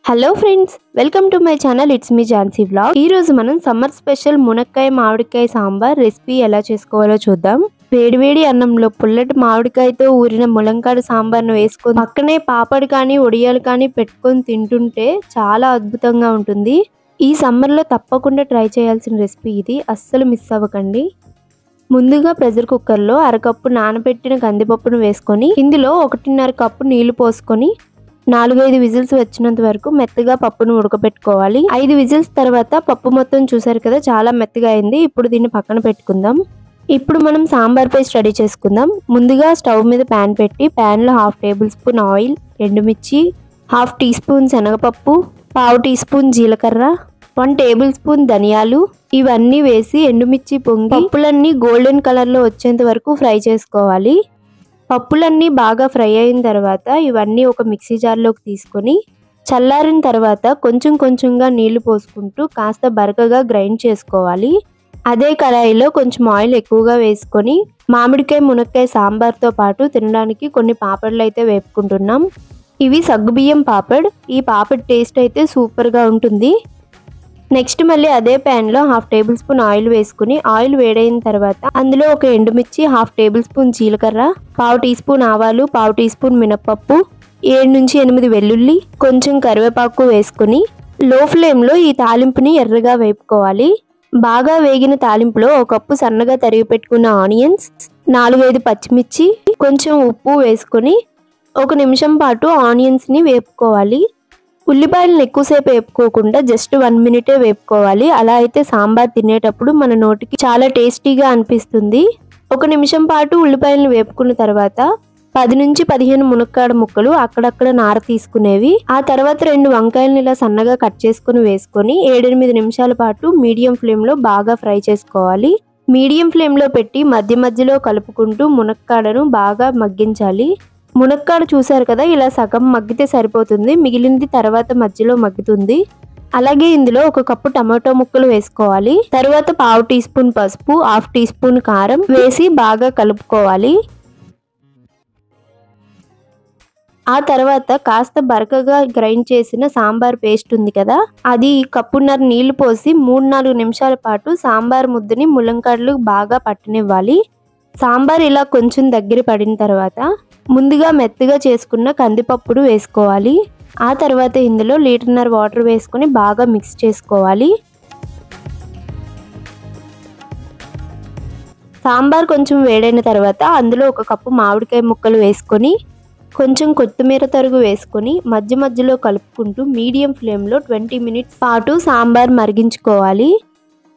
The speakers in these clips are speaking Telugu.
Hello friends, welcome to my channel. It's me Jhansi vlog. ఈ రోజు మనం సమ్మర్ స్పెషల్ మునక్కాయ మామిడికాయ సాంబార్ రెసిపీ ఎలా చేసుకోవాలో చూద్దాం. వేడివేడి అన్నంలో పుల్లటి మామిడికాయతో ఊరిన ములంకాడ సాంబార్ను వేసుకొని పక్కనే పాపడ్ కానీ ఒడియాలు కానీ పెట్టుకొని తింటుంటే చాలా అద్భుతంగా ఉంటుంది. ఈ సమ్మర్లో తప్పకుండా ట్రై చేయాల్సిన రెసిపీ ఇది. అస్సలు మిస్ అవ్వకండి. ముందుగా ప్రెషర్ కుక్కర్లో అరకప్పు నానబెట్టిన కందిపప్పును వేసుకొని ఇందులో 1.5 కప్పు నీళ్లు పోసుకొని 4-5 విజిల్స్ వచ్చినంత వరకు మెత్తగా పప్పును ఉడకబెట్టుకోవాలి. 5 విజిల్స్ తర్వాత పప్పు మొత్తం చూసారు కదా, చాలా మెత్తగా అయింది. ఇప్పుడు దీన్ని పక్కన పెట్టుకుందాం. ఇప్పుడు మనం సాంబార్ పేస్ట్ రెడీ చేసుకుందాం. ముందుగా స్టవ్ మీద ప్యాన్ పెట్టి ప్యాన్లో 1/2 టేబుల్ స్పూన్ ఆయిల్, ఎండుమిర్చి, 1/2 టీ స్పూన్ శనగపప్పు, 1/2 టీ స్పూన్ జీలకర్ర, 1 టేబుల్ స్పూన్ ధనియాలు ఇవన్నీ వేసి ఎండుమిర్చి పొంగి పప్పులన్నీ గోల్డెన్ కలర్లో వచ్చేంత వరకు ఫ్రై చేసుకోవాలి. పప్పులన్నీ బాగా ఫ్రై అయిన తర్వాత ఇవన్నీ ఒక మిక్సీ జార్లోకి తీసుకొని చల్లారిన తర్వాత కొంచెం కొంచెంగా నీళ్లు పోసుకుంటూ కాస్త బరకగా గ్రైండ్ చేసుకోవాలి. అదే కడాయిలో కొంచెం ఆయిల్ ఎక్కువగా వేసుకొని మామిడికాయ మునక్కాయ సాంబార్తో పాటు తినడానికి కొన్ని పాపడ్లు అయితే వేపుకుంటున్నాం. ఇవి సగ్గుబియ్యం పాపడ్. ఈ పాపడ్ టేస్ట్ అయితే సూపర్గా ఉంటుంది. నెక్స్ట్ మళ్ళీ అదే ప్యాన్లో 1/2 టేబుల్ స్పూన్ ఆయిల్ వేసుకుని ఆయిల్ వేడైన తర్వాత అందులో ఒక ఎండుమిర్చి, 1/2 టేబుల్ స్పూన్ జీలకర్ర, 1/2 టీ స్పూన్ ఆవాలు, 1/2 టీ స్పూన్ మినప్పప్పు, 7-8 వెల్లుల్లి, కొంచెం కరివేపాకు వేసుకుని లో ఫ్లేమ్లో ఈ తాలింపుని ఎర్రగా వేపుకోవాలి. బాగా వేగిన తాలింపులో 1 కప్పు సన్నగా తరిగి పెట్టుకున్న ఆనియన్స్, 4-5 పచ్చిమిర్చి, కొంచెం ఉప్పు వేసుకొని 1 నిమిషం పాటు ఆనియన్స్ని వేపుకోవాలి. ఉల్లిపాయలను ఎక్కువసేపు వేపుకోకుండా జస్ట్ 1 మినిటే వేపుకోవాలి. అలా అయితే సాంబార్ తినేటప్పుడు మన నోటికి చాలా టేస్టీగా అనిపిస్తుంది. 1 నిమిషం పాటు ఉల్లిపాయలను వేపుకున్న తర్వాత 10-15 మునక్కాడ ముక్కలు అక్కడక్కడ నార తీసుకునేవి. ఆ తర్వాత 2 వంకాయలను ఇలా సన్నగా కట్ చేసుకుని వేసుకొని 7-8 నిమిషాల పాటు మీడియం ఫ్లేమ్లో బాగా ఫ్రై చేసుకోవాలి. మీడియం ఫ్లేమ్లో పెట్టి మధ్య మధ్యలో కలుపుకుంటూ మునక్కాడను బాగా మగ్గించాలి. మునక్కాడ చూసారు కదా, ఇలా సగం మగ్గితే సరిపోతుంది. మిగిలింది తర్వాత మధ్యలో మగ్గుతుంది. అలాగే ఇందులో 1 కప్పు టమాటో ముక్కలు వేసుకోవాలి. తర్వాత 1/2 టీ స్పూన్ పసుపు, 1/2 టీ స్పూన్ కారం వేసి బాగా కలుపుకోవాలి. ఆ తర్వాత కాస్త బరకగా గ్రైండ్ చేసిన సాంబార్ పేస్ట్ ఉంది కదా, అది కప్పున్నర నీళ్లు పోసి 3-4 నిమిషాల పాటు సాంబార్ ముద్దని ములంకాడలు బాగా పట్టనివ్వాలి. సాంబార్ ఇలా కొంచెం దగ్గర పడిన తర్వాత ముందుగా మెత్తగా చేసుకున్న కందిపప్పును వేసుకోవాలి. ఆ తర్వాత ఇందులో 1.5 లీటర్ వాటర్ వేసుకొని బాగా మిక్స్ చేసుకోవాలి. సాంబార్ కొంచెం వేడైన తర్వాత అందులో 1 కప్పు మామిడికాయ ముక్కలు వేసుకొని కొంచెం కొత్తిమీర తరుగు వేసుకొని మధ్య మధ్యలో కలుపుకుంటూ మీడియం ఫ్లేమ్లో 20 మినిట్స్ పాటు సాంబార్ మరిగించుకోవాలి.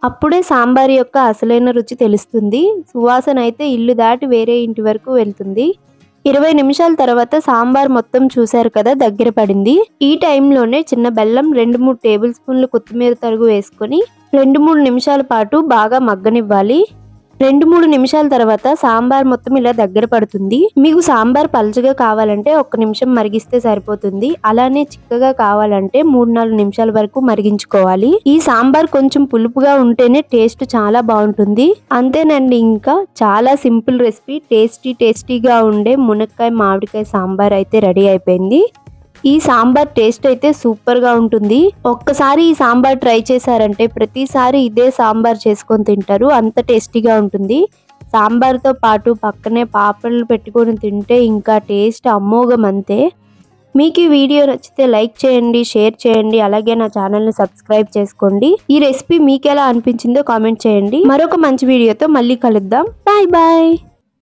అప్పుడే సాంబార్ యొక్క అసలైన రుచి తెలుస్తుంది. సువాసన అయితే ఇల్లు దాటి వేరే ఇంటి వరకు వెళ్తుంది. 20 నిమిషాల తర్వాత సాంబార్ మొత్తం చూసారు కదా, దగ్గర పడింది. ఈ టైంలోనే చిన్న బెల్లం, 2-3 టేబుల్ స్పూన్లు కొత్తిమీర తరుగు వేసుకొని 2-3 నిమిషాల పాటు బాగా మగ్గనివ్వాలి. 2-3 నిమిషాల తర్వాత సాంబార్ మొత్తం ఇలా దగ్గర పడుతుంది. మీకు సాంబార్ పల్చగా కావాలంటే 1 నిమిషం మరిగిస్తే సరిపోతుంది. అలానే చిక్కగా కావాలంటే 3-4 నిమిషాల వరకు మరిగించుకోవాలి. ఈ సాంబార్ కొంచెం పులుపుగా ఉంటేనే టేస్ట్ చాలా బాగుంటుంది. అంతేనండి, ఇంకా చాలా సింపుల్ రెసిపీ. టేస్టీగా ఉండే మునక్కాయ మామిడికాయ సాంబార్ అయితే రెడీ అయిపోయింది. ఈ సాంబార్ టేస్ట్ అయితే సూపర్ గా ఉంటుంది. ఒక్కసారి ఈ సాంబార్ ట్రై చేశారంటే ప్రతిసారి ఇదే సాంబార్ చేసుకొని తింటారు. అంత టేస్టీగా ఉంటుంది. సాంబార్తో పాటు పక్కనే పాపడ్లు పెట్టుకొని తింటే ఇంకా టేస్ట్ అమోఘం అంతే. మీకు ఈ వీడియో నచ్చితే లైక్ చేయండి, షేర్ చేయండి, అలాగే నా ఛానల్ని సబ్స్క్రైబ్ చేసుకోండి. ఈ రెసిపీ మీకు ఎలా అనిపించిందో కామెంట్ చేయండి. మరొక మంచి వీడియోతో మళ్ళీ కలుద్దాం. Bye bye.